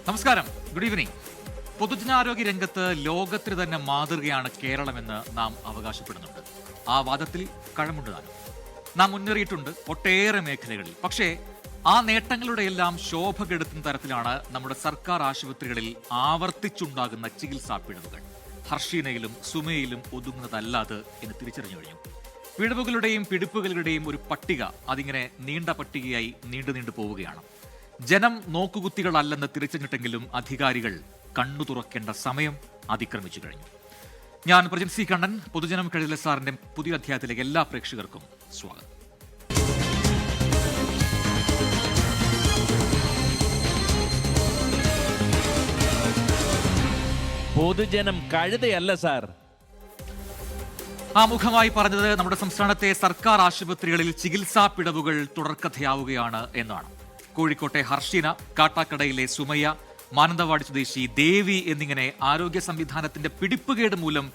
നമസ്കാരം, good evening. പൊതുജനാരോഗ്യ രംഗത്ത് ലോകത്തിന് തന്നെ മാതൃകയാണ് കേരളമെന്ന് നാം അവകാശപ്പെടുന്നുണ്ട്. ആ വാദത്തിൽ കഴമുണ്ട് താനും. നാം മുന്നേറിയിട്ടുണ്ട് ഒട്ടേറെ മേഖലകളിൽ. പക്ഷേ ആ നേട്ടങ്ങളുടെയെല്ലാം ശോഭ കെടുത്തുന്ന തരത്തിലാണ് നമ്മുടെ സർക്കാർ ആശുപത്രികളിൽ ആവർത്തിച്ചുണ്ടാകുന്ന ചികിത്സാ പിഴവുകൾ. ഹർഷീനയിലും സുമയിലും ഒതുങ്ങുന്നതല്ലാത് എന്ന് തിരിച്ചറിഞ്ഞു കഴിഞ്ഞു. പിഴവുകളുടെയും പിടിപ്പുകളുടെയും ഒരു പട്ടിക അതിങ്ങനെ നീണ്ട പട്ടികയായി നീണ്ടു പോവുകയാണ്. ജനം നോക്കുകുത്തികളല്ലെന്ന് തിരിച്ചറിഞ്ഞിട്ടെങ്കിലും അധികാരികൾ കണ്ണു തുറക്കേണ്ട സമയം അതിക്രമിച്ചു കഴിഞ്ഞു. ഞാൻ പ്രജിത് സി കണ്ണൻ. പൊതുജനം കഴുതല സാറിന്റെ പുതിയ അധ്യായത്തിലേക്ക് എല്ലാ പ്രേക്ഷകർക്കും സ്വാഗതം. പൊതുജനം കഴുതയല്ല സാർ. ആമുഖമായി പറഞ്ഞത് നമ്മുടെ സംസ്ഥാനത്തെ സർക്കാർ ആശുപത്രികളിൽ ചികിത്സാ പിഴവുകൾ തുടർക്കഥയാവുകയാണ് എന്നാണ്. കോഴിക്കോട്ടെ ഹർഷീന, കാട്ടാക്കടയിലെ സുമയ്യ, മാനന്തവാടി സ്വദേശി ദേവി എന്നിങ്ങനെ ആരോഗ്യ സംവിധാനത്തിന്റെ പിടിപ്പുകേട് മൂലം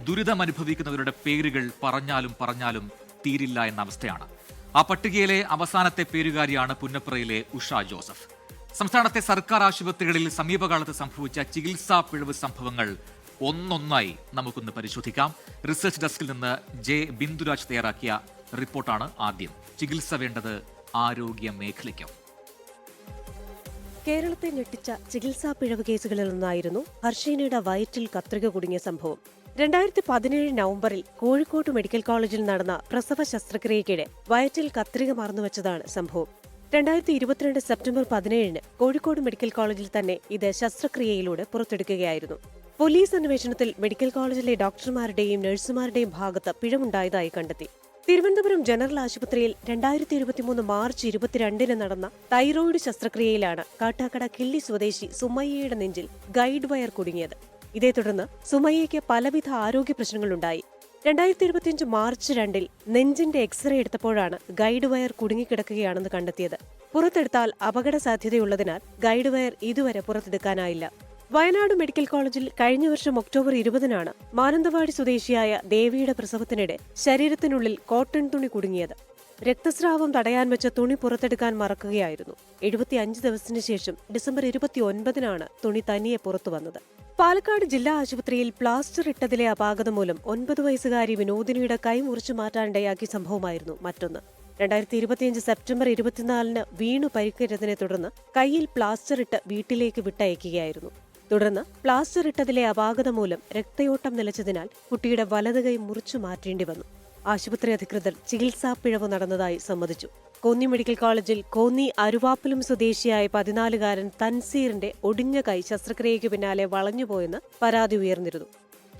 ദുരിതമനുഭവിക്കുന്നവരുടെ പേരുകൾ പറഞ്ഞാലും തീരില്ല എന്ന അവസ്ഥയാണ്. ആ പട്ടികയിലെ അവസാനത്തെ പേരുകാരിയാണ് പുന്നപ്രയിലെ ഉഷ ജോസഫ്. സംസ്ഥാനത്തെ സർക്കാർ ആശുപത്രികളിൽ സമീപകാലത്ത് സംഭവിച്ച ചികിത്സാ പിഴവ് സംഭവങ്ങൾ ഒന്നൊന്നായി നമുക്കൊന്ന് പരിശോധിക്കാം. റിസർച്ച് ഡെസ്കിൽ നിന്ന് ജെ ബിന്ദുരാജ് തയ്യാറാക്കിയ റിപ്പോർട്ടാണ് ആദ്യം. ചികിത്സ വേണ്ടത് ആരോഗ്യ മേഖലയ്ക്കോ? കേരളത്തെ ഞെട്ടിച്ച ചികിത്സാ പിഴവ് കേസുകളിൽ ഒന്നായിരുന്നു ഹർഷീനയുടെ വയറ്റിൽ കത്രിക കുടുങ്ങിയ സംഭവം. 2017 നവംബറിൽ കോഴിക്കോട് മെഡിക്കൽ കോളേജിൽ നടന്ന പ്രസവ ശസ്ത്രക്രിയയ്ക്കിടെ വയറ്റിൽ കത്രിക മറന്നുവച്ചതാണ് സംഭവം. 2022 സെപ്റ്റംബർ 17 കോഴിക്കോട് മെഡിക്കൽ കോളേജിൽ തന്നെ ഇത് ശസ്ത്രക്രിയയിലൂടെ പുറത്തെടുക്കുകയായിരുന്നു. പോലീസ് അന്വേഷണത്തിൽ മെഡിക്കൽ കോളേജിലെ ഡോക്ടർമാരുടെയും നഴ്സുമാരുടെയും ഭാഗത്ത് പിഴവുണ്ടായതായി കണ്ടെത്തി. തിരുവനന്തപുരം ജനറൽ ആശുപത്രിയിൽ 2023 മാർച്ച് 22 നടന്ന തൈറോയിഡ് ശസ്ത്രക്രിയയിലാണ് കാട്ടാക്കട കിള്ളി സ്വദേശി സുമയ്യയുടെ നെഞ്ചിൽ ഗൈഡ് വയർ കുടുങ്ങിയത്. ഇതേ തുടർന്ന് സുമയ്യയ്ക്ക് പലവിധ ആരോഗ്യ പ്രശ്നങ്ങളുണ്ടായി. 2025 മാർച്ച് 2 നെഞ്ചിന്റെ എക്സ്റേ എടുത്തപ്പോഴാണ് ഗൈഡ് വയർ കുടുങ്ങിക്കിടക്കുകയാണെന്ന് കണ്ടെത്തിയത്. പുറത്തെടുത്താൽ അപകട സാധ്യതയുള്ളതിനാൽ ഗൈഡ് വയർ ഇതുവരെ പുറത്തെടുക്കാനായില്ല. വയനാട് മെഡിക്കൽ കോളേജിൽ കഴിഞ്ഞ വർഷം ഒക്ടോബർ 20 മാനന്തവാടി സ്വദേശിയായ ദേവിയുടെ പ്രസവത്തിനിടെ ശരീരത്തിനുള്ളിൽ കോട്ടൺ തുണി കുടുങ്ങിയത്. രക്തസ്രാവം തടയാൻ വെച്ച തുണി പുറത്തെടുക്കാൻ മറക്കുകയായിരുന്നു. 75 ദിവസത്തിനു ശേഷം ഡിസംബർ 29 തുണി തനിയെ പുറത്തു വന്നത്. പാലക്കാട് ജില്ലാ ആശുപത്രിയിൽ പ്ലാസ്റ്റർ ഇട്ടതിലെ അപാകത മൂലം 9 വയസ്സുകാരി വിനോദിനിയുടെ കൈ മുറിച്ചു മാറ്റാനിടയാക്കിയ സംഭവമായിരുന്നു മറ്റൊന്ന്. 2025 സെപ്റ്റംബർ 24 വീണു പരിക്കേറ്റതിനെ തുടർന്ന് കൈയിൽ പ്ലാസ്റ്റർ ഇട്ട് വീട്ടിലേക്ക് വിട്ടയക്കുകയായിരുന്നു. തുടർന്ന് പ്ലാസ്റ്റർ ഇട്ടതിലെ അപാകത മൂലം രക്തയോട്ടം നിലച്ചതിനാൽ കുട്ടിയുടെ വലത് കൈ മുറിച്ചു മാറ്റേണ്ടി വന്നു. ആശുപത്രി അധികൃതർ ചികിത്സാ പിഴവ് നടന്നതായി സമ്മതിച്ചു. കോന്നി മെഡിക്കൽ കോളേജിൽ കോന്നി അരുവാപ്പലം സ്വദേശിയായ 14-കാരൻ തൻസീറിന്റെ ഒടിഞ്ഞ കൈ ശസ്ത്രക്രിയയ്ക്ക് പിന്നാലെ വളഞ്ഞുപോയെന്ന് പരാതി ഉയർന്നിരുന്നു.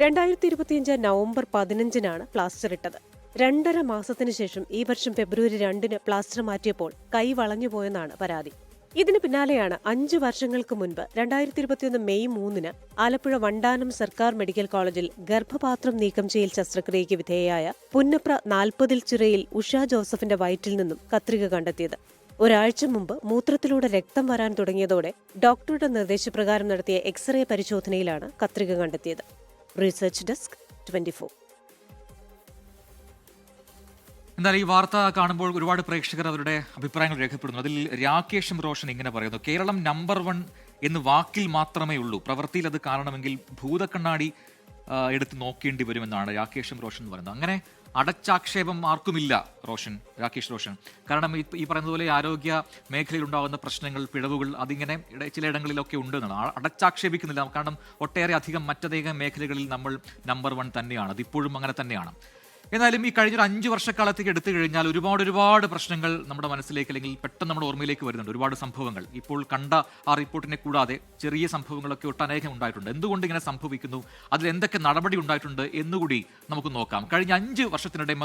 2025 നവംബർ 15 പ്ലാസ്റ്റർ ഇട്ടത്. 2.5 മാസത്തിനു ശേഷം ഈ വർഷം ഫെബ്രുവരി 2 പ്ലാസ്റ്റർ മാറ്റിയപ്പോൾ കൈ വളഞ്ഞുപോയെന്നാണ് പരാതി. ഇതിന് പിന്നാലെയാണ് 5 വർഷങ്ങൾക്ക് മുൻപ് 2021 മെയ് 3 ആലപ്പുഴ വണ്ടാനം സർക്കാർ മെഡിക്കൽ കോളേജിൽ ഗർഭപാത്രം നീക്കം ചെയ്യൽ ശസ്ത്രക്രിയയ്ക്ക് വിധേയയായ പുന്നപ്ര 40 ചിറയിൽ ഉഷ ജോസഫിന്റെ വയറ്റിൽ നിന്നും കത്രിക കണ്ടെത്തിയത്. ഒരാഴ്ച മുമ്പ് മൂത്രത്തിലൂടെ രക്തം വരാൻ തുടങ്ങിയതോടെ ഡോക്ടറുടെ നിർദ്ദേശപ്രകാരം നടത്തിയ എക്സ്റേ പരിശോധനയിലാണ് കത്രിക കണ്ടെത്തിയത്. Research desk 24. എന്നാൽ ഈ വാർത്ത കാണുമ്പോൾ ഒരുപാട് പ്രേക്ഷകർ അവരുടെ അഭിപ്രായങ്ങൾ രേഖപ്പെടുന്നു. അതിൽ രാകേഷും റോഷൻ ഇങ്ങനെ പറയുന്നു: കേരളം നമ്പർ 1 എന്ന് വാക്കിൽ മാത്രമേ ഉള്ളൂ, പ്രവൃത്തിയിൽ അത് കാണണമെങ്കിൽ ഭൂതക്കണ്ണാടി എടുത്ത് നോക്കേണ്ടി വരുമെന്നാണ് രാകേഷും റോഷൻ പറയുന്നത്. അങ്ങനെ അടച്ചാക്ഷേപം ആർക്കുമില്ല രാകേഷ് റോഷൻ. കാരണം ഈ പറയുന്നത് പോലെ ആരോഗ്യ മേഖലയിൽ ഉണ്ടാകുന്ന പ്രശ്നങ്ങൾ, പിഴവുകൾ അതിങ്ങനെ ചിലയിടങ്ങളിലൊക്കെ ഉണ്ട് എന്നാണ്. അടച്ചാക്ഷേപിക്കുന്നില്ല. കാരണം ഒട്ടേറെ അധികം മറ്റധികം മേഖലകളിൽ നമ്മൾ നമ്പർ 1 തന്നെയാണ്. അതിപ്പോഴും അങ്ങനെ തന്നെയാണ്. എന്നാലും ഈ കഴിഞ്ഞൊരു 5 വർഷക്കാലത്തേക്ക് എടുത്തു കഴിഞ്ഞാൽ ഒരുപാട് പ്രശ്നങ്ങൾ നമ്മുടെ മനസ്സിലേക്ക് അല്ലെങ്കിൽ പെട്ടെന്ന് നമ്മുടെ ഓർമ്മയിലേക്ക് വരുന്നുണ്ട്. ഒരുപാട് സംഭവങ്ങൾ ഇപ്പോൾ കണ്ട ആ റിപ്പോർട്ടിനെ കൂടാതെ ചെറിയ സംഭവങ്ങളൊക്കെ ഒട്ടനേകം ഉണ്ടായിട്ടുണ്ട്. എന്തുകൊണ്ട് ഇങ്ങനെ സംഭവിക്കുന്നു, അതിൽ എന്തൊക്കെ നടപടി ഉണ്ടായിട്ടുണ്ട് എന്നുകൂടി നമുക്ക് നോക്കാം. കഴിഞ്ഞ 5 വർഷത്തിനിടെ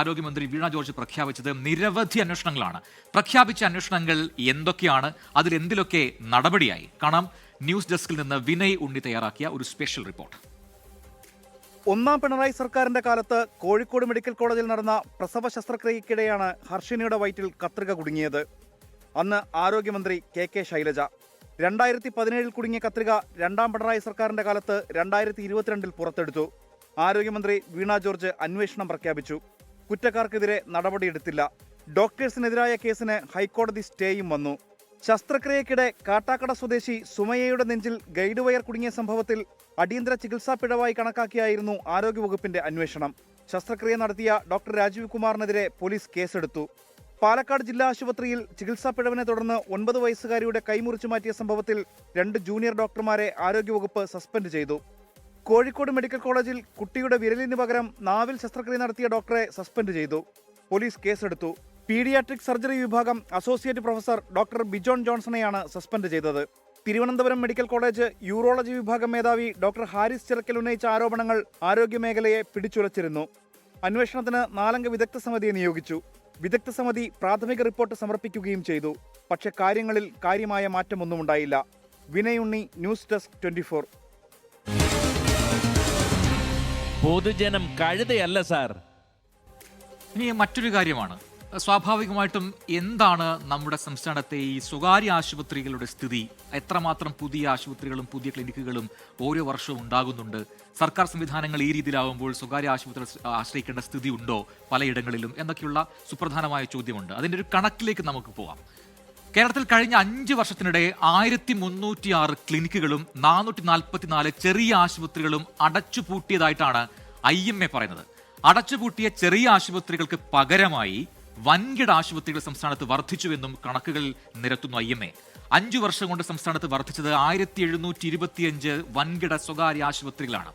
ആരോഗ്യമന്ത്രി വീണ ജോർജ് പ്രഖ്യാപിച്ചത് നിരവധി അന്വേഷണങ്ങളാണ്. പ്രഖ്യാപിച്ച അന്വേഷണങ്ങൾ എന്തൊക്കെയാണ്, അതിലെന്തിലൊക്കെ നടപടിയായി? കാണാം. ന്യൂസ് ഡെസ്കിൽ നിന്ന് വിനയ് ഉണ്ണി തയ്യാറാക്കിയ ഒരു സ്പെഷ്യൽ റിപ്പോർട്ട്. ഒന്നാം പിണറായി സർക്കാരിന്റെ കാലത്ത് കോഴിക്കോട് മെഡിക്കൽ കോളേജിൽ നടന്ന പ്രസവ ശസ്ത്രക്രിയയ്ക്കിടെയാണ് ഹർഷിനിയുടെ വയറ്റിൽ കത്രിക കുടുങ്ങിയത്. അന്ന് ആരോഗ്യമന്ത്രി കെ ശൈലജ. 2017 കുടുങ്ങിയ കത്രിക രണ്ടാം പിണറായി സർക്കാരിന്റെ കാലത്ത് 2022 പുറത്തെടുത്തു. ആരോഗ്യമന്ത്രി വീണ ജോർജ് അന്വേഷണം പ്രഖ്യാപിച്ചു. കുറ്റക്കാർക്കെതിരെ നടപടിയെടുത്തില്ല. ഡോക്ടേഴ്സിനെതിരായ കേസിന് ഹൈക്കോടതി സ്റ്റേയും വന്നു. ശസ്ത്രക്രിയക്കിടെ കാട്ടാക്കട സ്വദേശി സുമയ്യയുടെ നെഞ്ചിൽ ഗൈഡ് വയർ കുടുങ്ങിയ സംഭവത്തിൽ അടിയന്തര ചികിത്സാ പിഴവായി കണക്കാക്കിയായിരുന്നു ആരോഗ്യവകുപ്പിന്റെ അന്വേഷണം. ശസ്ത്രക്രിയ നടത്തിയ ഡോക്ടർ രാജീവ് കുമാറിനെതിരെ പോലീസ് കേസെടുത്തു. പാലക്കാട് ജില്ലാ ആശുപത്രിയിൽ ചികിത്സാ പിഴവിനെ തുടർന്ന് 9 വയസ്സുകാരിയുടെ കൈമുറിച്ചു മാറ്റിയ സംഭവത്തിൽ 2 ജൂനിയർ ഡോക്ടർമാരെ ആരോഗ്യവകുപ്പ് സസ്പെൻഡ് ചെയ്തു. കോഴിക്കോട് മെഡിക്കൽ കോളേജിൽ കുട്ടിയുടെ വിരലിന് പകരം നാവിൽ ശസ്ത്രക്രിയ നടത്തിയ ഡോക്ടറെ സസ്പെൻഡ് ചെയ്തു. പോലീസ് കേസെടുത്തു. പീഡിയാട്രിക് സർജറി വിഭാഗം അസോസിയേറ്റ് പ്രൊഫസർ ഡോക്ടർ ബിജോൺ ജോൺസണെയാണ് സസ്പെൻഡ് ചെയ്തത്. തിരുവനന്തപുരം മെഡിക്കൽ കോളേജ് യൂറോളജി വിഭാഗം മേധാവി ഡോക്ടർ ഹാരിസ് ചിറക്കൽ ഉന്നയിച്ച ആരോപണങ്ങൾ ആരോഗ്യമേഖലയെ പിടിച്ചുലച്ചിരുന്നു. അന്വേഷണത്തിന് 4 അംഗ വിദഗ്ധ സമിതിയെ നിയോഗിച്ചു. വിദഗ്ധ സമിതി പ്രാഥമിക റിപ്പോർട്ട് സമർപ്പിക്കുകയും ചെയ്തു. പക്ഷേ കാര്യങ്ങളിൽ കാര്യമായ മാറ്റമൊന്നും ഉണ്ടായില്ല. വിനയ് ഉണ്ണി, ന്യൂസ് ഡെസ്ക് 24. പൊതുജനം കഴുതയല്ല സാർ. ഇനി മറ്റൊരു കാര്യമാണ്, സ്വാഭാവികമായിട്ടും എന്താണ് നമ്മുടെ സംസ്ഥാനത്തെ ഈ സ്വകാര്യ ആശുപത്രികളുടെ സ്ഥിതി? എത്രമാത്രം പുതിയ ആശുപത്രികളും പുതിയ ക്ലിനിക്കുകളും ഓരോ വർഷവും ഉണ്ടാകുന്നുണ്ട്? സർക്കാർ സംവിധാനങ്ങൾ ഈ രീതിയിലാവുമ്പോൾ സ്വകാര്യ ആശുപത്രികൾ ആശ്രയിക്കേണ്ട സ്ഥിതി ഉണ്ടോ പലയിടങ്ങളിലും എന്നൊക്കെയുള്ള സുപ്രധാനമായ ചോദ്യമുണ്ട്. അതിൻ്റെ ഒരു കണക്കിലേക്ക് നമുക്ക് പോവാം. കേരളത്തിൽ കഴിഞ്ഞ 5 വർഷത്തിനിടെ 1306 ക്ലിനിക്കുകളും 444 ചെറിയ ആശുപത്രികളും അടച്ചുപൂട്ടിയതായിട്ടാണ് IMA പറയുന്നത്. അടച്ചുപൂട്ടിയ ചെറിയ ആശുപത്രികൾക്ക് പകരമായി വൻകിട ആശുപത്രികൾ സംസ്ഥാനത്ത് വർദ്ധിച്ചുവെന്നും കണക്കുകൾ നിരത്തുന്നു IMA. 5 വർഷം കൊണ്ട് സംസ്ഥാനത്ത് വർദ്ധിച്ചത് 1725 വൻകിട സ്വകാര്യ ആശുപത്രികളാണ്.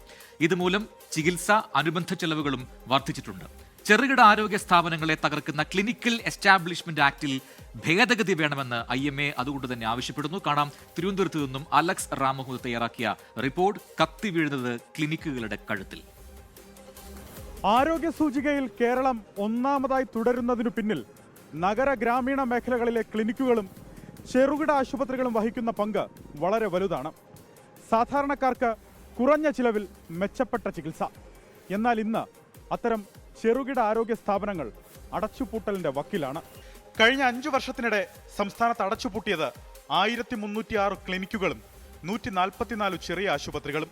ഇതുമൂലം ചികിത്സ, അനുബന്ധ ചെലവുകളും വർദ്ധിച്ചിട്ടുണ്ട്. ചെറുകിട ആരോഗ്യ സ്ഥാപനങ്ങളെ തകർക്കുന്ന ക്ലിനിക്കൽ എസ്റ്റാബ്ലിഷ്മെന്റ് ആക്ടിൽ ഭേദഗതി വേണമെന്ന് IMA അതുകൊണ്ട് തന്നെ ആവശ്യപ്പെടുന്നു. കാണാം തിരുവനന്തപുരത്ത് നിന്നും അലക്സ് റാമുഹു തയ്യാറാക്കിയ റിപ്പോർട്ട്. കത്തി വീഴുന്നത് ക്ലിനിക്കുകളുടെ കഴുത്തിൽ. ആരോഗ്യ സൂചികയിൽ കേരളം ഒന്നാമതായി തുടരുന്നതിനു പിന്നിൽ നഗര ഗ്രാമീണ മേഖലകളിലെ ക്ലിനിക്കുകളും ചെറുകിട ആശുപത്രികളും വഹിക്കുന്ന പങ്ക് വളരെ വലുതാണ്. സാധാരണക്കാർക്ക് കുറഞ്ഞ ചിലവിൽ മെച്ചപ്പെട്ട ചികിത്സ. എന്നാൽ ഇന്ന് അത്തരം ചെറുകിട ആരോഗ്യ സ്ഥാപനങ്ങൾ അടച്ചുപൂട്ടലിന്റെ വക്കിലാണ്. കഴിഞ്ഞ 5 വർഷത്തിനിടെ സംസ്ഥാനത്ത് അടച്ചുപൂട്ടിയത് 1306 ക്ലിനിക്കുകളും 144 ചെറിയ ആശുപത്രികളും.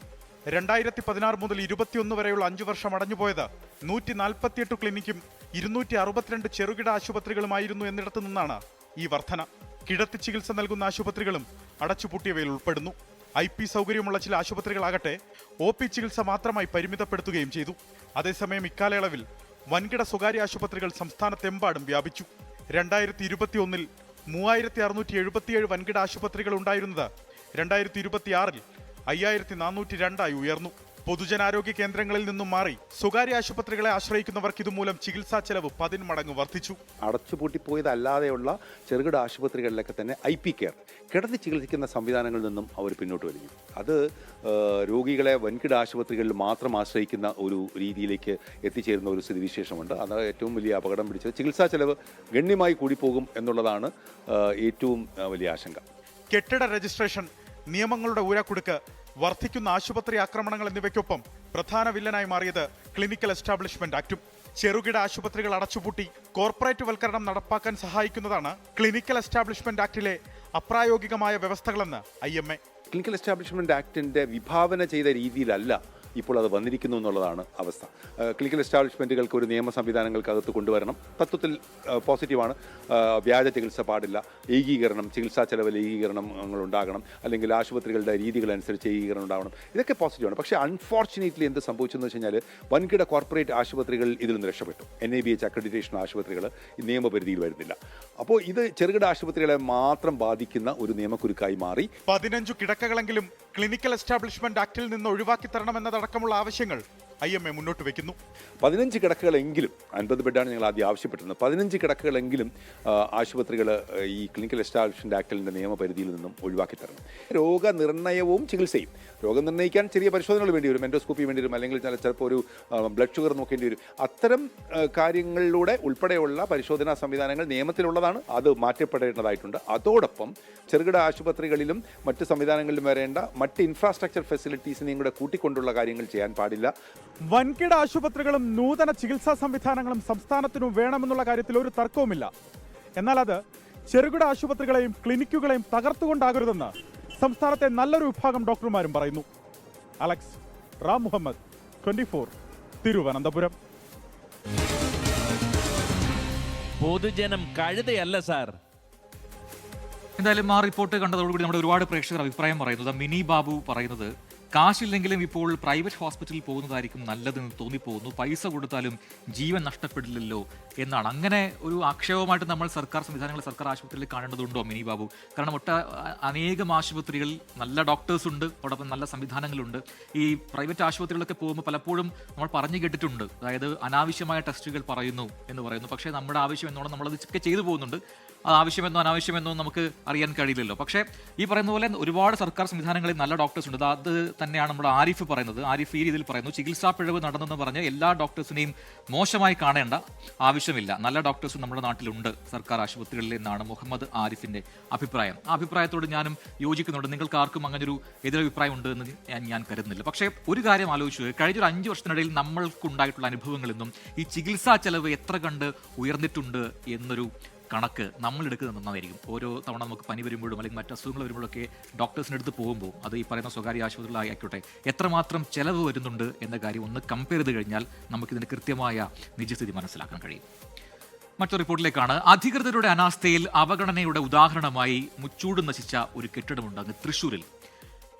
2016 മുതൽ 21 വരെയുള്ള 5 വർഷം അടഞ്ഞുപോയത് 148 ക്ലിനിക്കും 262 ചെറുകിട ആശുപത്രികളുമായിരുന്നു എന്നിടത്തു നിന്നാണ് ഈ വർധന. കിടത്തി ചികിത്സ നൽകുന്ന ആശുപത്രികളും അടച്ചുപൂട്ടിയവയിൽ ഉൾപ്പെടുന്നു. IP സൗകര്യമുള്ള ചില ആശുപത്രികളാകട്ടെ OP ചികിത്സ മാത്രമായി പരിമിതപ്പെടുത്തുകയും ചെയ്തു. അതേസമയം ഇക്കാലയളവിൽ വൻകിട സ്വകാര്യ ആശുപത്രികൾ സംസ്ഥാനത്തെമ്പാടും വ്യാപിച്ചു. 2021 3677 വൻകിട ആശുപത്രികൾ ഉണ്ടായിരുന്നത് 2026 5402 ഉയർന്നു. പൊതുജനാരോഗ്യ കേന്ദ്രങ്ങളിൽ നിന്നും മാറി സ്വകാര്യ ആശുപത്രികളെ ആശ്രയിക്കുന്നവർക്ക് ഇതുമൂലം ചികിത്സാ ചെലവ് 10 മടങ്ങ് വർദ്ധിച്ചു. അടച്ചുപൂട്ടിപ്പോയതല്ലാതെയുള്ള ചെറുകിട ആശുപത്രികളിലൊക്കെ തന്നെ IP കെയർ, കിടത്തി ചികിത്സിക്കുന്ന സംവിധാനങ്ങളിൽ നിന്നും അവർ പിന്നോട്ട് വലിഞ്ഞു. അത് രോഗികളെ വൻകിട ആശുപത്രികളിൽ മാത്രം ആശ്രയിക്കുന്ന ഒരു രീതിയിലേക്ക് എത്തിച്ചേരുന്ന ഒരു സ്ഥിതിവിശേഷമുണ്ട്. അത് ഏറ്റവും വലിയ അപകടം പിടിച്ചത്. ചികിത്സാ ചെലവ് ഗണ്യമായി കൂടിപ്പോകും എന്നുള്ളതാണ് ഏറ്റവും വലിയ ആശങ്ക. കെട്ടിട രജിസ്ട്രേഷൻ, നിയമങ്ങളുടെ ഊരാക്കുടുക്ക്, വർദ്ധിക്കുന്ന ആശുപത്രി ആക്രമണങ്ങൾ എന്നിവയ്ക്കൊപ്പം പ്രധാന വില്ലനായി മാറിയത് ക്ലിനിക്കൽ എസ്റ്റാബ്ലിഷ്മെന്റ് ആക്ടും. ചെറുകിട ആശുപത്രികൾ അടച്ചുപൂട്ടി കോർപ്പറേറ്റ് വൽക്കരണം നടപ്പാക്കാൻ സഹായിക്കുന്നതാണ് ക്ലിനിക്കൽ എസ്റ്റാബ്ലിഷ്മെന്റ് ആക്ടിലെ അപ്രായോഗികമായ വ്യവസ്ഥകളെന്ന് IMA. ക്ലിനിക്കൽ എസ്റ്റാബ്ലിഷ്മെന്റ് ആക്ടിന്റെ വിഭാവന ചെയ്ത രീതിയിലല്ല ഇപ്പോൾ അത് വന്നിരിക്കുന്നു എന്നുള്ളതാണ് അവസ്ഥ. ക്ലിനിക്കൽ എസ്റ്റാബ്ലിഷ്മെൻറ്റുകൾക്ക് ഒരു നിയമ സംവിധാനങ്ങൾക്കകത്ത് കൊണ്ടുവരണം. തത്വത്തിൽ പോസിറ്റീവാണ്. വ്യാജ ചികിത്സ പാടില്ല, ഏകീകരണം, ചികിത്സാ ചെലവിൽ ഏകീകരണങ്ങൾ ഉണ്ടാകണം, അല്ലെങ്കിൽ ആശുപത്രികളുടെ രീതികളനുസരിച്ച് ഏകീകരണം ഉണ്ടാകണം. ഇതൊക്കെ പോസിറ്റീവാണ്. പക്ഷേ അൺഫോർച്ചുനേറ്റ്ലി എന്ത് സംഭവിച്ചെന്ന് വെച്ച് കഴിഞ്ഞാൽ വൻകിട കോർപ്പറേറ്റ് ആശുപത്രികൾ ഇതിൽ നിന്ന് രക്ഷപ്പെട്ടു. NABH അക്രഡിറ്റേഷൻ ആശുപത്രികൾ നിയമപരിധിയിൽ വരുന്നില്ല. അപ്പോൾ ഇത് ചെറുകിട ആശുപത്രികളെ മാത്രം ബാധിക്കുന്ന ഒരു നിയമക്കുരുക്കായി മാറി. 15 കിടക്കകളെങ്കിലും ക്ലിനിക്കൽ എസ്റ്റാബ്ലിഷ്മെന്റ് ആക്ടിൽ നിന്ന് ഒഴിവാക്കി തരണമെന്നതടക്കമുള്ള ആവശ്യങ്ങൾ IMA മുന്നോട്ട് വയ്ക്കുന്നു. 15 കിടക്കകളെങ്കിലും, 50 ബെഡാണ് ഞങ്ങൾ ആദ്യം ആവശ്യപ്പെട്ടിരുന്നത്, 15 കിടക്കകളെങ്കിലും ആശുപത്രികൾ ഈ ക്ലിനിക്കൽ എസ്റ്റാബ്ലിഷ്മെന്റ് ആക്ടിന്റെ നിയമപരിധിയിൽ നിന്നും ഒഴിവാക്കി തരണം. രോഗനിർണയവും ചികിത്സയും, രോഗം നിർണ്ണയിക്കാൻ ചെറിയ പരിശോധനകൾ വേണ്ടി വരും, എൻഡോസ്കോപ്പി വേണ്ടി വരും, അല്ലെങ്കിൽ ചിലപ്പോൾ ഒരു ബ്ലഡ് ഷുഗർ നോക്കേണ്ടി വരും. അത്തരം കാര്യങ്ങളിലൂടെ ഉൾപ്പെടെയുള്ള പരിശോധനാ സംവിധാനങ്ങൾ നിയമത്തിലുള്ളതാണ്. അത് മാറ്റപ്പെടേണ്ടതായിട്ടുണ്ട്. അതോടൊപ്പം ചെറുകിട ആശുപത്രികളിലും മറ്റ് സംവിധാനങ്ങളിലും വരേണ്ട മറ്റ് ഇൻഫ്രാസ്ട്രക്ചർ ഫെസിലിറ്റീസിനെയും കൂടെ കൂട്ടിക്കൊണ്ടുള്ള കാര്യങ്ങൾ ചെയ്യാൻ പാടില്ല. വൻകിട ആശുപത്രികളും നൂതന ചികിത്സാ സംവിധാനങ്ങളും സംസ്ഥാനത്തിനും വേണമെന്നുള്ള കാര്യത്തിൽ ഒരു തർക്കവുമില്ല. എന്നാൽ അത് ചെറുകിട ആശുപത്രികളെയും ക്ലിനിക്കുകളെയും തകർത്തുകൊണ്ടാകരുതെന്ന് സംസ്ഥാനത്തെ നല്ലൊരു വിഭാഗം ഡോക്ടർമാരും പറയുന്നു. അലക്സ് റാം മുഹമ്മദ്, 24, തിരുവനന്തപുരം. പൊതുജനം കഴുതയല്ല സാർ. എന്തായാലും ആ റിപ്പോർട്ട് കണ്ടതോടുകൂടി നമ്മുടെ ഒരുപാട് പ്രേക്ഷകർ അഭിപ്രായം പറയുന്നത് മിനി ബാബു പറയുന്നത് കാശില്ലെങ്കിലും ഇപ്പോൾ പ്രൈവറ്റ് ഹോസ്പിറ്റലിൽ പോകുന്നതായിരിക്കും നല്ലതെന്ന് തോന്നിപ്പോകുന്നു, പൈസ കൊടുത്താലും ജീവൻ നഷ്ടപ്പെടില്ലല്ലോ എന്നാണ്. അങ്ങനെ ഒരു ആക്ഷേപമായിട്ട് നമ്മൾ സർക്കാർ സംവിധാനങ്ങൾ, സർക്കാർ ആശുപത്രിയിൽ കാണേണ്ടതുണ്ടോ മിനി ബാബു? കാരണം അനേകം ആശുപത്രികൾ നല്ല ഡോക്ടേഴ്സ് ഉണ്ട്, അതോടൊപ്പം നല്ല സംവിധാനങ്ങളുണ്ട്. ഈ പ്രൈവറ്റ് ആശുപത്രികളൊക്കെ പോകുമ്പോൾ പലപ്പോഴും നമ്മൾ പറഞ്ഞു കേട്ടിട്ടുണ്ട്, അതായത് അനാവശ്യമായ ടെസ്റ്റുകൾ പറയുന്നു എന്ന് പറയുന്നു. പക്ഷേ നമ്മുടെ ആവശ്യം എന്നോണം നമ്മളത് ഒക്കെ ചെയ്തു പോകുന്നുണ്ട്. അത് ആവശ്യമെന്നോ അനാവശ്യമെന്നോ നമുക്ക് അറിയാൻ കഴിയില്ലല്ലോ. പക്ഷേ ഈ പറയുന്ന പോലെ ഒരുപാട് സർക്കാർ സംവിധാനങ്ങളിൽ നല്ല ഡോക്ടേഴ്സ് ഉണ്ട്. അത് തന്നെയാണ് നമ്മുടെ ആരിഫ് പറയുന്നത്. ആരിഫ് ഈ രീതിയിൽ പറയുന്നു, ചികിത്സാ പിഴവ് നടന്നെന്ന് പറഞ്ഞ് എല്ലാ ഡോക്ടേഴ്സിനെയും മോശമായി കാണേണ്ട ആവശ്യമില്ല, നല്ല ഡോക്ടേഴ്സും നമ്മുടെ നാട്ടിലുണ്ട് സർക്കാർ ആശുപത്രികളിൽ എന്നാണ് മുഹമ്മദ് ആരിഫിന്റെ അഭിപ്രായം. ആ അഭിപ്രായത്തോട് ഞാനും യോജിക്കുന്നുണ്ട്. നിങ്ങൾക്ക് ആർക്കും അങ്ങനൊരു എതിരഭിപ്രായം ഉണ്ട് എന്ന് ഞാൻ കരുതുന്നില്ല. പക്ഷേ ഒരു കാര്യം ആലോചിച്ചു, കഴിഞ്ഞൊരു 5 വർഷത്തിനിടയിൽ നമ്മൾക്കുണ്ടായിട്ടുള്ള അനുഭവങ്ങളിൽ നിന്നും ഈ ചികിത്സാ ചെലവ് എത്ര കണ്ട് ഉയർന്നിട്ടുണ്ട് എന്നൊരു കണക്ക് നമ്മൾ എടുക്കുന്നത് നന്നായിരിക്കും. ഓരോ തവണ നമുക്ക് പനി വരുമ്പോഴും അല്ലെങ്കിൽ മറ്റ് അസുഖങ്ങൾ വരുമ്പോഴൊക്കെ ഡോക്ടേഴ്സിൻ്റെ അടുത്ത് പോകുമ്പോൾ, അത് ഈ പറയുന്ന സ്വകാര്യ ആശുപത്രികളായിക്കോട്ടെ, എത്രമാത്രം ചെലവ് വരുന്നുണ്ട് എന്ന കാര്യം ഒന്ന് കമ്പയർ ചെയ്ത് കഴിഞ്ഞാൽ നമുക്കിതിന് കൃത്യമായ നിജസ്ഥിതി മനസ്സിലാക്കാൻ കഴിയും. മറ്റൊരു റിപ്പോർട്ടിലേക്കാണ്. അധികൃതരുടെ അനാസ്ഥയിൽ അവഗണനയുടെ ഉദാഹരണമായി മുച്ചൂട് നശിച്ച ഒരു കെട്ടിടമുണ്ട് അങ്ങ് തൃശ്ശൂരിൽ.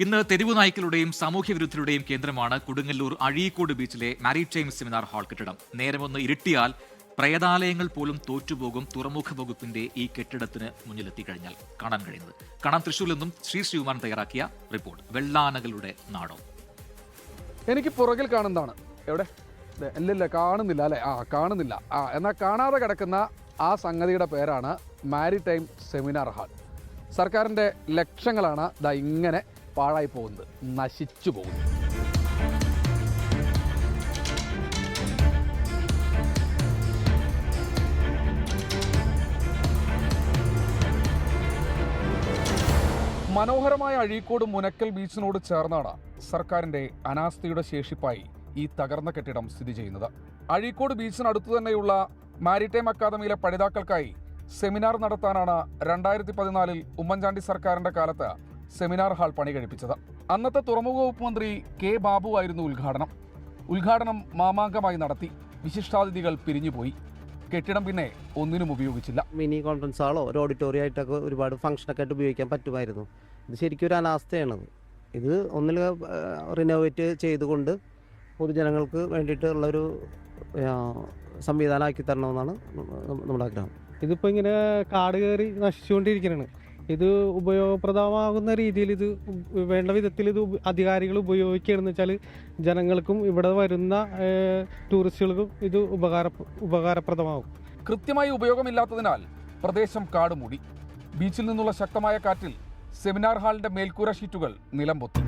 ഇന്ന് തെരുവു നായ്ക്കളുടെയും സാമൂഹ്യ വിരുദ്ധരുടെയും കേന്ദ്രമാണ് കൊടുങ്ങല്ലൂർ അഴീക്കോട് ബീച്ചിലെ മാരിടൈം സെമിനാർ ഹാൾ കെട്ടിടം. നേരമൊന്ന് ഇരുട്ടിയാൽ പ്രേതാലയങ്ങൾ പോലും തോറ്റുപോകും തുറമുഖ വകുപ്പിന്റെ ഈ കെട്ടിടത്തിന് മുന്നിലെത്തിക്കഴിഞ്ഞാൽ കാണാൻ കഴിയുന്നത്. കാണാൻ തൃശ്ശൂരിൽ നിന്നും ശ്രീകുമാരൻ തയ്യാറാക്കിയ റിപ്പോർട്ട്. വെള്ളാനകളുടെ നാടോ. എനിക്ക് പുറകിൽ കാണുന്നതാണ് എവിടെ? ഇല്ല കാണുന്നില്ല അല്ലേ? കാണുന്നില്ല. എന്നാൽ കാണാതെ കിടക്കുന്ന ആ സംഗതിയുടെ പേരാണ് മാരിടൈം സെമിനാർ ഹാൾ. സർക്കാരിൻ്റെ ലക്ഷങ്ങളാണ് ദാ ഇങ്ങനെ പാഴായി പോകുന്നത്, നശിച്ചു പോകുന്നു. മനോഹരമായ അഴീക്കോട് മുനക്കൽ ബീച്ചിനോട് ചേർന്നാണ് സർക്കാരിൻ്റെ അനാസ്ഥയുടെ ശേഷിപ്പായി ഈ തകർന്ന കെട്ടിടം സ്ഥിതി ചെയ്യുന്നത്. അഴീക്കോട് ബീച്ചിനടുത്തു തന്നെയുള്ള മാരിടൈം അക്കാദമിയിലെ പഠിതാക്കൾക്കായി സെമിനാർ നടത്താനാണ് 2014 ഉമ്മൻചാണ്ടി സർക്കാരിൻ്റെ കാലത്ത് സെമിനാർ ഹാൾ പണി കഴിപ്പിച്ചത്. അന്നത്തെ തുറമുഖ വകുപ്പ് മന്ത്രി കെ ബാബു ആയിരുന്നു ഉദ്ഘാടനം മാമാങ്കമായി നടത്തി. വിശിഷ്ടാതിഥികൾ പിരിഞ്ഞുപോയി. കെട്ടിടം പിന്നെ ഒന്നിനും ഉപയോഗിച്ചില്ല. മിനി കോൺഫറൻസ് ഹാളോ ഒരു ഓഡിറ്റോറിയം ആയിട്ടൊക്കെ ഒരുപാട് ഫംഗ്ഷനൊക്കെ ആയിട്ട് ഉപയോഗിക്കാൻ പറ്റുമായിരുന്നു. ഇത് ശരിക്കും ഒരു അനാസ്ഥയാണത്. ഇത് ഒന്നിൽ റിനോവേറ്റ് ചെയ്തുകൊണ്ട് പൊതുജനങ്ങൾക്ക് വേണ്ടിയിട്ടുള്ളൊരു സംവിധാനമാക്കി തരണമെന്നാണ് നമ്മുടെ ആഗ്രഹം. ഇതിപ്പോൾ ഇങ്ങനെ കാട് കയറി നശിച്ചുകൊണ്ടിരിക്കുകയാണ്. ഇത് ഉപയോഗപ്രദമാകുന്ന രീതിയിൽ ഇത് വേണ്ട വിധത്തിൽ ഇത് അധികാരികൾ ഉപയോഗിക്കുകയാണെന്ന് വെച്ചാൽ ജനങ്ങൾക്കും ഇവിടെ വരുന്ന ടൂറിസ്റ്റുകൾക്കും ഇത് ഉപകാരപ്രദമാകും. കൃത്യമായി ഉപയോഗമില്ലാത്തതിനാൽ പ്രദേശം കാട് മൂടി. ബീച്ചിൽ നിന്നുള്ള ശക്തമായ കാറ്റിൽ സെമിനാർ ഹാളിന്റെ മേൽക്കൂര ഷീറ്റുകൾ നിലംപൊത്തി.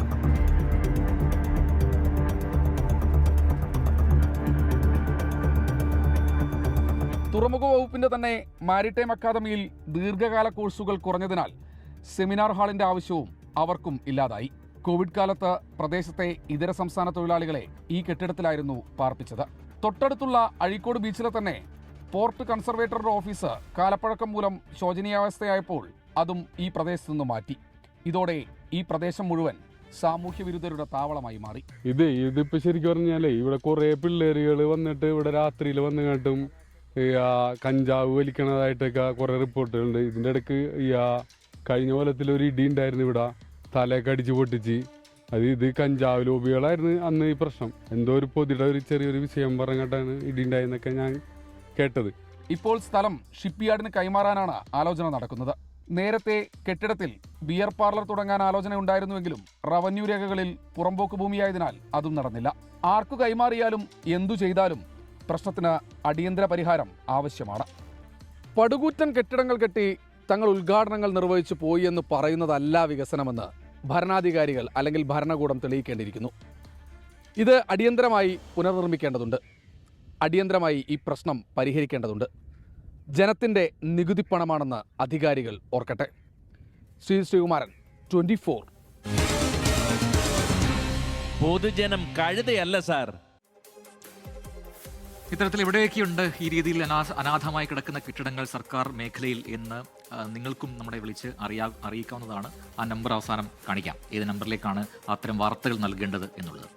തുറമുഖ വകുപ്പിന്റെ തന്നെ മാരിടൈം അക്കാദമിയിൽ ദീർഘകാല കോഴ്സുകൾ കുറഞ്ഞതിനാൽ സെമിനാർ ഹാളിന്റെ ആവശ്യവും അവർക്കും ഇല്ലാതായി. കോവിഡ് കാലത്ത് പ്രദേശത്തെ ഇതര സംസ്ഥാന തൊഴിലാളികളെ ഈ കെട്ടിടത്തിലായിരുന്നു പാർപ്പിച്ചത്. തൊട്ടടുത്തുള്ള അഴീക്കോട് ബീച്ചിലെ തന്നെ പോർട്ട് കൺസർവേറ്ററുടെ ഓഫീസ് കാലപ്പഴക്കം മൂലം ശോചനീയാവസ്ഥയായപ്പോൾ അതും ഈ പ്രദേശത്തു നിന്ന് മാറ്റി. ഇതോടെ ഈ പ്രദേശം മുഴുവൻ സാമൂഹ്യ വിരുദ്ധരുടെ താവളമായി മാറി. ഇതിപ്പോ ശരിക്കും പറഞ്ഞാലേ ഇവിടെ കുറെ പിള്ളേരുകൾ വന്നിട്ട് ഇവിടെ രാത്രിയിൽ വന്നു കേട്ടും കഞ്ചാവ് വലിക്കണതായിട്ടൊക്കെ കുറെ റിപ്പോർട്ടുകളുണ്ട്. ഇതിൻ്റെ ഇടയ്ക്ക് കഴിഞ്ഞ കൊല്ലത്തിൽ ഒരു ഇടി ഉണ്ടായിരുന്നു, ഇവിടെ തലയൊക്കെ അടിച്ച് പൊട്ടിച്ച്. ഇത് കഞ്ചാവ് ലോബികളായിരുന്നു അന്ന് ഈ പ്രശ്നം. എന്തോ ഒരു പൊതിയുടെ ഒരു ചെറിയൊരു വിഷയം പറഞ്ഞിട്ടാണ് ഇടി ഉണ്ടായെന്നൊക്കെ ഞാൻ കേട്ടത്. ഇപ്പോൾ സ്ഥലം ഷിപ്പ്യാർഡിന് കൈമാറാനാണ് ആലോചന നടക്കുന്നത്. നേരത്തെ കെട്ടിടത്തിൽ ബിയർ പാർലർ തുടങ്ങാൻ ആലോചന ഉണ്ടായിരുന്നുവെങ്കിലും റവന്യൂ രേഖകളിൽ പുറമ്പോക്ക് ഭൂമിയായതിനാൽ അതും നടന്നില്ല. ആർക്കു കൈമാറിയാലും എന്തു ചെയ്താലും പ്രശ്നത്തിന് അടിയന്തര പരിഹാരം ആവശ്യമാണ്. പടുകൂറ്റൻ കെട്ടിടങ്ങൾ കെട്ടി തങ്ങൾ ഉദ്ഘാടനങ്ങൾ നിർവഹിച്ചു പോയി എന്ന് പറയുന്നതല്ല വികസനമെന്ന് ഭരണാധികാരികൾ അല്ലെങ്കിൽ ഭരണകൂടം തെളിയിക്കേണ്ടിയിരിക്കുന്നു. ഇത് അടിയന്തരമായി പുനർനിർമ്മിക്കേണ്ടതുണ്ട്. അടിയന്തരമായി ഈ പ്രശ്നം പരിഹരിക്കേണ്ടതുണ്ട്. ജനത്തിൻ്റെ നികുതിപ്പണമാണെന്ന് അധികാരികൾ ഓർക്കട്ടെ. ശ്രീകുമാരൻ, 24. പൊതുജനം കഴുതയല്ല സാർ. ഇത്തരത്തിൽ എവിടെയൊക്കെയുണ്ട് ഈ രീതിയിൽ അനാഥമായി കിടക്കുന്ന കെട്ടിടങ്ങൾ സർക്കാർ മേഖലയിൽ എന്ന് നിങ്ങൾക്കും നമ്മളെ വിളിച്ച് അറിയിക്കാവുന്നതാണ്. ആ നമ്പർ അവസാനം കാണിക്കാം, ഏത് നമ്പറിലേക്കാണ് അത്തരം വാർത്തകൾ നൽകേണ്ടത് എന്നുള്ളത്.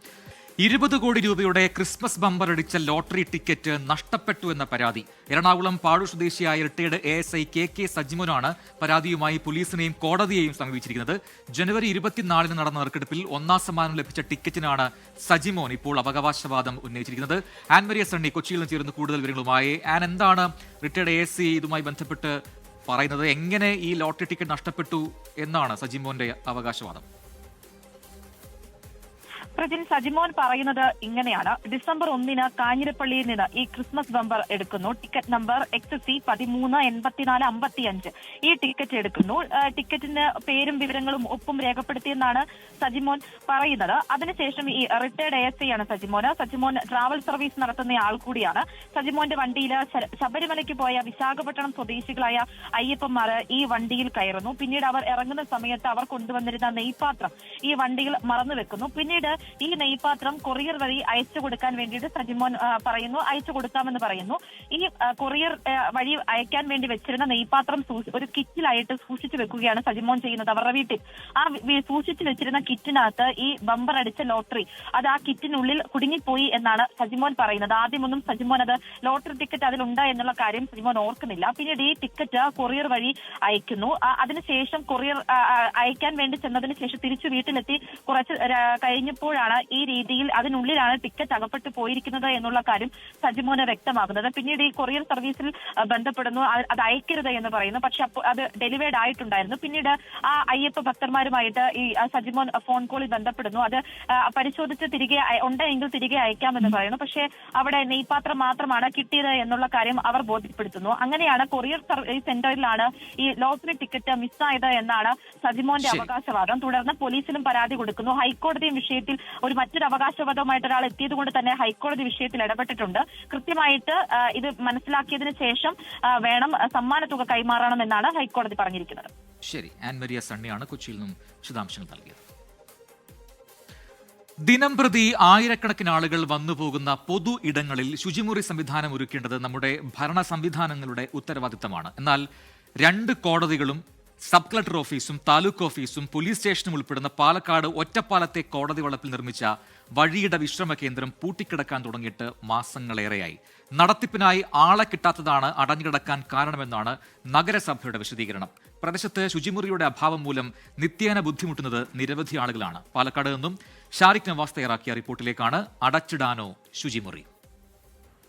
20 കോടി രൂപയുടെ ക്രിസ്മസ് ബമ്പർ അടിച്ച ലോട്ടറി ടിക്കറ്റ് നഷ്ടപ്പെട്ടു എന്ന പരാതി. എറണാകുളം പാഴൂർ സ്വദേശിയായ റിട്ടയർഡ് ASI KK സജിമോനാണ് പരാതിയുമായി പോലീസിനെയും കോടതിയെയും സമീപിച്ചിരിക്കുന്നത്. ജനുവരി 24 നടന്ന നറുക്കെടുപ്പിൽ 1ാം സമ്മാനം ലഭിച്ച ടിക്കറ്റിനാണ് സജിമോൻ ഇപ്പോൾ അവകാശവാദം ഉന്നയിച്ചിരിക്കുന്നത്. ആൻ മരിയ സണ്ണി കൊച്ചിയിൽ നിന്ന് ചേർന്ന് കൂടുതൽ വിവരങ്ങളുമായി. ആൻ, എന്താണ് റിട്ടയർഡ് ASI ഇതുമായി ബന്ധപ്പെട്ട് പറയുന്നത്? എങ്ങനെ ഈ ലോട്ടറി ടിക്കറ്റ് നഷ്ടപ്പെട്ടു എന്നാണ് സജിമോന്റെ അവകാശവാദം? പ്രജിൻ, സജിമോൻ പറയുന്നത് ഇങ്ങനെയാണ്. ഡിസംബർ 1 കാഞ്ഞിരപ്പള്ളിയിൽ നിന്ന് ഈ ക്രിസ്മസ് ബമ്പർ എടുക്കുന്നു. Ticket number XC 138455. ഈ ടിക്കറ്റ് എടുക്കുന്നു. ടിക്കറ്റിന് പേരും വിവരങ്ങളും ഒപ്പും രേഖപ്പെടുത്തിയെന്നാണ് സജിമോൻ പറയുന്നത്. അതിനുശേഷം ഈ റിട്ടയർഡ് ASI ആണ് സജിമോൻ ട്രാവൽ സർവീസ് നടത്തുന്ന ആൾ കൂടിയാണ്. സജിമോന്റെ വണ്ടിയിൽ ശബരിമലയ്ക്ക് പോയ വിശാഖപട്ടണം സ്വദേശികളായ അയ്യപ്പന്മാർ ഈ വണ്ടിയിൽ കയറുന്നു. പിന്നീട് അവർ ഇറങ്ങുന്ന സമയത്ത് അവർ കൊണ്ടുവന്നിരുന്ന നെയ്പാത്രം ഈ വണ്ടിയിൽ മറന്നു വെക്കുന്നു. പിന്നീട് ഈ നെയ്പാത്രം കൊറിയർ വഴി അയച്ചു കൊടുക്കാൻ വേണ്ടിയിട്ട് സജിമോൻ പറയുന്നു, അയച്ചു കൊടുക്കാമെന്ന് പറയുന്നു. ഈ കൊറിയർ വഴി അയക്കാൻ വേണ്ടി വെച്ചിരുന്ന നെയ്പാത്രം ഒരു കിറ്റിലായിട്ട് സൂക്ഷിച്ചു വെക്കുകയാണ് സജിമോൻ ചെയ്യുന്നത് അവരുടെ വീട്ടിൽ. ആ സൂക്ഷിച്ചു വെച്ചിരുന്ന കിറ്റിനകത്ത് ഈ ബമ്പർ അടിച്ച ലോട്ടറി അത് ആ കിറ്റിനുള്ളിൽ കുടുങ്ങിപ്പോയി എന്നാണ് സജിമോൻ പറയുന്നത്. ആദ്യമൊന്നും സജിമോൻ അത് ലോട്ടറി ടിക്കറ്റ് അതിലുണ്ട് എന്നുള്ള കാര്യം സജിമോൻ ഓർക്കുന്നില്ല. പിന്നീട് ഈ ടിക്കറ്റ് കൊറിയർ വഴി അയക്കുന്നു. അതിനുശേഷം കൊറിയർ അയക്കാൻ വേണ്ടി ചെന്നതിന് ശേഷം തിരിച്ചു വീട്ടിലെത്തി കുറച്ച് കഴിഞ്ഞപ്പോൾ ഈ രീതിയിൽ അതിനുള്ളിലാണ് ടിക്കറ്റ് അകപ്പെട്ടു പോയിരിക്കുന്നത് എന്നുള്ള കാര്യം സജിമോന് വ്യക്തമാകുന്നത്. പിന്നീട് ഈ കൊറിയർ സർവീസിൽ ബന്ധപ്പെടുന്നു, അത് അയക്കരുത് എന്ന് പറയുന്നു. പക്ഷെ അത് ഡെലിവേർഡ് ആയിട്ടുണ്ടായിരുന്നു. പിന്നീട് ആ അയ്യപ്പ ഭക്തന്മാരുമായിട്ട് ഈ സജിമോൻ ഫോൺ കോളിൽ ബന്ധപ്പെടുന്നു. അത് പരിശോധിച്ച് തിരികെ ഉണ്ടെങ്കിൽ തിരികെ അയക്കാമെന്ന് പറയുന്നു. പക്ഷേ അവിടെ നെയ്പാത്രം മാത്രമാണ് കിട്ടിയത് എന്നുള്ള കാര്യം അവർ ബോധ്യപ്പെടുത്തുന്നു. അങ്ങനെയാണ് കൊറിയർ സർവീസ് സെന്ററിലാണ് ഈ ലോട്ടറി ടിക്കറ്റ് മിസ്സായത് എന്നാണ് സജിമോന്റെ അവകാശവാദം. തുടർന്ന് പോലീസിലും പരാതി കൊടുക്കുന്നു. ഹൈക്കോടതിയും വിഷയത്തിൽ മറ്റൊരു അവകാശവാദവുമായിട്ട് ഒരാൾ എത്തിയത് കൊണ്ട് തന്നെ ഹൈക്കോടതി വിഷയത്തിൽ ഇടപെട്ടിട്ടുണ്ട്. കൃത്യമായിട്ട് ഇത് മനസ്സിലാക്കിയതിനു ശേഷം വേണം സമ്മാനത്തുക കൈമാറണമെന്നാണ് ഹൈക്കോടതി പറഞ്ഞിരിക്കുന്നത്. ശരി, ആൻ മരിയ സണ്ണിയാണ് കൊച്ചിയിൽ നിന്നും വിശദാംശങ്ങൾ നൽകിയത്. ദിനം പ്രതി ആയിരക്കണക്കിന് ആളുകൾ വന്നുപോകുന്ന പൊതു ഇടങ്ങളിൽ ശുചിമുറി സംവിധാനം ഒരുക്കേണ്ടത് നമ്മുടെ ഭരണ സംവിധാനങ്ങളുടെ ഉത്തരവാദിത്തമാണ്. എന്നാൽ 2 കോടതികളും സബ് കളക്ടർ ഓഫീസും താലൂക്ക് ഓഫീസും പോലീസ് സ്റ്റേഷനും ഉൾപ്പെടുന്ന പാലക്കാട് ഒറ്റപ്പാലത്തെ കോടതി വളപ്പിൽ നിർമ്മിച്ച വഴിയുടെ വിശ്രമ കേന്ദ്രം പൂട്ടിക്കിടക്കാൻ തുടങ്ങിയിട്ട് മാസങ്ങളേറെയായി. നടത്തിപ്പിനായി ആളെ കിട്ടാത്തതാണ് അടഞ്ഞുകിടക്കാൻ കാരണമെന്നാണ് നഗരസഭയുടെ വിശദീകരണം. പ്രദേശത്ത് ശുചിമുറിയുടെ അഭാവം മൂലം നിത്യേന ബുദ്ധിമുട്ടുന്നത് നിരവധി ആളുകളാണ്. പാലക്കാട് നിന്നും ഷാരിഖ് നവാസ് തയ്യാറാക്കിയ റിപ്പോർട്ടിലേക്കാണ്. അടച്ചിടാനോ ശുചിമുറി?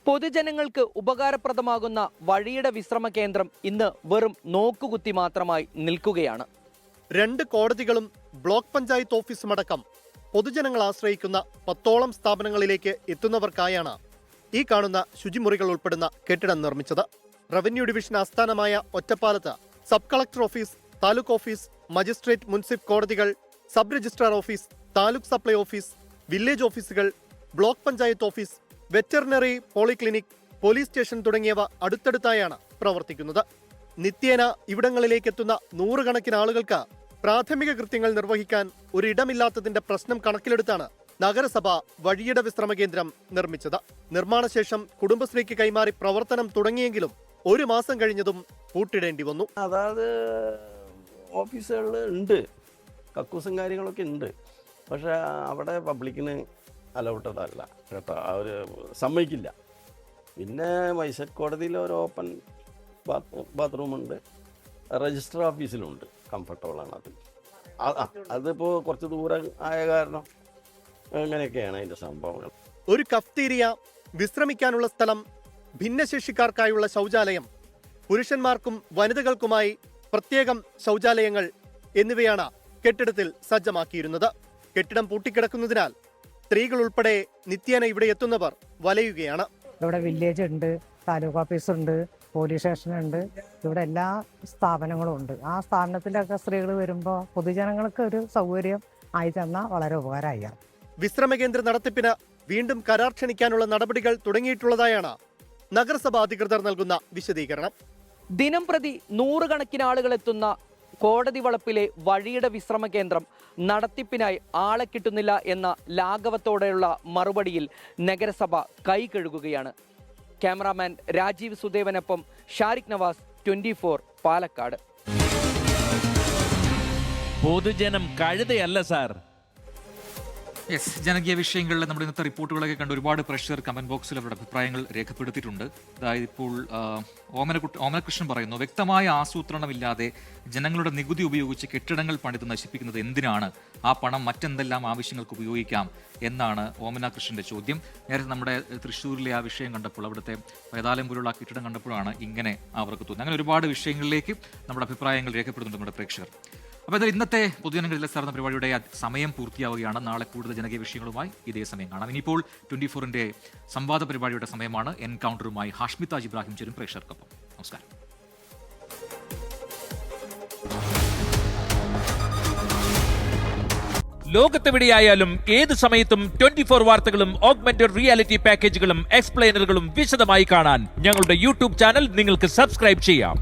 പൊതുജനങ്ങൾക്ക് ഉപകാരപ്രദമാകുന്ന വഴിയുടെ വിശ്രമ കേന്ദ്രം ഇന്ന് വെറും നോക്കുകുത്തി മാത്രമായി നിൽക്കുകയാണ്. 2 കോടതികളും ബ്ലോക്ക് പഞ്ചായത്ത് ഓഫീസുമടക്കം പൊതുജനങ്ങൾ ആശ്രയിക്കുന്ന 10ഓളം സ്ഥാപനങ്ങളിലേക്ക് എത്തുന്നവർക്കായാണ് ഈ കാണുന്ന ശുചിമുറികൾ ഉൾപ്പെടുന്ന കെട്ടിടം നിർമ്മിച്ചത്. റവന്യൂ ഡിവിഷൻ ആസ്ഥാനമായ ഒറ്റപ്പാലത്ത് sub collector office, taluk office, magistrate മുൻസിഫ് കോടതികൾ, sub registrar office, taluk supply office, village ഓഫീസുകൾ, block panchayat office, veterinary polyclinic, police station തുടങ്ങിയവ അടുത്തടുത്തായാണ് പ്രവർത്തിക്കുന്നത്. നിത്യേന ഇവിടങ്ങളിലേക്ക് എത്തുന്ന 100 കണക്കിന് ആളുകൾക്ക് പ്രാഥമിക കൃത്യങ്ങൾ നിർവഹിക്കാൻ ഒരിടമില്ലാത്തതിന്റെ പ്രശ്നം കണക്കിലെടുത്താണ് നഗരസഭ വഴിയുടെ വിശ്രമ കേന്ദ്രം നിർമ്മിച്ചത്. നിർമ്മാണശേഷം കുടുംബശ്രീക്ക് കൈമാറി പ്രവർത്തനം തുടങ്ങിയെങ്കിലും 1 മാസം കഴിഞ്ഞതും പൂട്ടിടേണ്ടി വന്നു. അതായത് ഓഫീസുകളിൽ ഉണ്ട്, കക്കൂസും കാര്യങ്ങളൊക്കെ ഉണ്ട്. പക്ഷെ അവിടെ പബ്ലിക്കിന് അലൗട്ടഡ് അല്ല കേട്ടോ, അവർ സമ്മതിക്കില്ല. പിന്നെ മജിസ്ട്രേറ്റ് കോടതിയിൽ ഒരു ഓപ്പൺ ബാത്റൂമുണ്ട്, രജിസ്റ്റർ ഓഫീസിലുണ്ട്, കംഫർട്ടബിളാണ് അത്. അതിപ്പോൾ കുറച്ച് ദൂരം ആയ കാരണം അങ്ങനെയൊക്കെയാണ് അതിൻ്റെ സംഭവങ്ങൾ. ഒരു കഫ്തീരിയ, വിശ്രമിക്കാനുള്ള സ്ഥലം, ഭിന്നശേഷിക്കാർക്കായുള്ള ശൗചാലയം, പുരുഷന്മാർക്കും വനിതകൾക്കുമായി പ്രത്യേകം ശൗചാലയങ്ങൾ എന്നിവയാണ് കെട്ടിടത്തിൽ സജ്ജമാക്കിയിരുന്നത്. കെട്ടിടം പൂട്ടിക്കിടക്കുന്നതിനാൽ സ്ത്രീകൾ ഉൾപ്പെടെ നിത്യേന ഇവിടെ എത്തുന്നവർ വലയുകയാണ്. ഇവിടെ വില്ലേജ് ഉണ്ട്, താലൂക്ക് ഓഫീസുണ്ട്, പോലീസ് സ്റ്റേഷനുണ്ട്, ഇവിടെ എല്ലാ സ്ഥാപനങ്ങളും ഉണ്ട്. ആ സ്ഥാപനത്തിലൊക്കെ സ്ത്രീകൾ വരുമ്പോൾ പൊതുജനങ്ങൾക്ക് ഒരു സൗകര്യം ആയി തന്നാൽ വളരെ ഉപകാരമായി. വിശ്രമകേന്ദ്ര നടത്തിപ്പിന് വീണ്ടും കരാർ ക്ഷണിക്കാനുള്ള നടപടികൾ തുടങ്ങിയിട്ടുള്ളതായാണ് നഗരസഭാ അധികൃതർ നൽകുന്ന വിശദീകരണം. ദിനം പ്രതി 100 കണക്കിന് ആളുകൾ എത്തുന്ന കോടതി വളപ്പിലെ വഴിയുടെ വിശ്രമ കേന്ദ്രം നടത്തിപ്പിനായി ആളെ കിട്ടുന്നില്ല എന്ന ലാഘവത്തോടെയുള്ള മറുപടിയിൽ നഗരസഭ കൈ കഴുകുകയാണ്. ക്യാമറാമാൻ രാജീവ് സുദേവനൊപ്പം ഷാരിഖ് നവാസ്, 24 പാലക്കാട്. പൊതുജനം കഴുതയല്ല സാർ. യെസ്, ജനകീയ വിഷയങ്ങളിൽ നമ്മുടെ ഇന്നത്തെ റിപ്പോർട്ടുകളൊക്കെ കണ്ട് ഒരുപാട് പ്രേക്ഷകർ കമന്റ് ബോക്സിൽ അവരുടെ അഭിപ്രായങ്ങൾ രേഖപ്പെടുത്തിയിട്ടുണ്ട്. അതായത് ഇപ്പോൾ ഓമനകൃഷ്ണൻ പറയുന്നു, വ്യക്തമായ ആസൂത്രണമില്ലാതെ ജനങ്ങളുടെ നികുതി ഉപയോഗിച്ച് കെട്ടിടങ്ങൾ പണിത് നശിപ്പിക്കുന്നത് എന്തിനാണ്? ആ പണം മറ്റെന്തെല്ലാം ആവശ്യങ്ങൾക്ക് ഉപയോഗിക്കാം എന്നാണ് ഓമനകൃഷ്ണന്റെ ചോദ്യം. നേരത്തെ നമ്മുടെ തൃശ്ശൂരിലെ ആ വിഷയം കണ്ടപ്പോൾ, അവിടുത്തെ വേതാലം പോലുള്ള കെട്ടിടം കണ്ടപ്പോഴാണ് ഇങ്ങനെ അവർക്ക് തോന്നുന്നത്. അങ്ങനെ ഒരുപാട് വിഷയങ്ങളിലേക്ക് നമ്മുടെ അഭിപ്രായങ്ങൾ രേഖപ്പെടുത്തുന്നുണ്ട് നമ്മുടെ പ്രേക്ഷകർ. അപ്പോൾ എന്തായാലും ഇന്നത്തെ പൊതുജനങ്ങളിലെ സാർന്ന പരിപാടിയുടെ സമയം പൂർത്തിയാവുകയാണ്. നാളെ കൂടുതൽ ജനകീയ വിഷയങ്ങളുമായി ഇതേ സമയം കാണാം. ഇനിയിപ്പോൾ 24-ന്റെ സംവാദ പരിപാടിയുടെ സമയമാണ്. എൻകൗണ്ടറുമായി ഹാഷ്മിതാജ് ഇബ്രാഹിം ചേരും പ്രേക്ഷകർക്കൊപ്പം. നമസ്കാരം. ലോകത്തെവിടെയായാലും ഏത് സമയത്തും 24 വാർത്തകളും ഓഗ്മെന്റഡ് റിയാലിറ്റി പാക്കേജുകളും എക്സ്പ്ലെയിനറുകളും വിശദമായി കാണാൻ ഞങ്ങളുടെ യൂട്യൂബ് ചാനൽ നിങ്ങൾക്ക് സബ്സ്ക്രൈബ് ചെയ്യാം.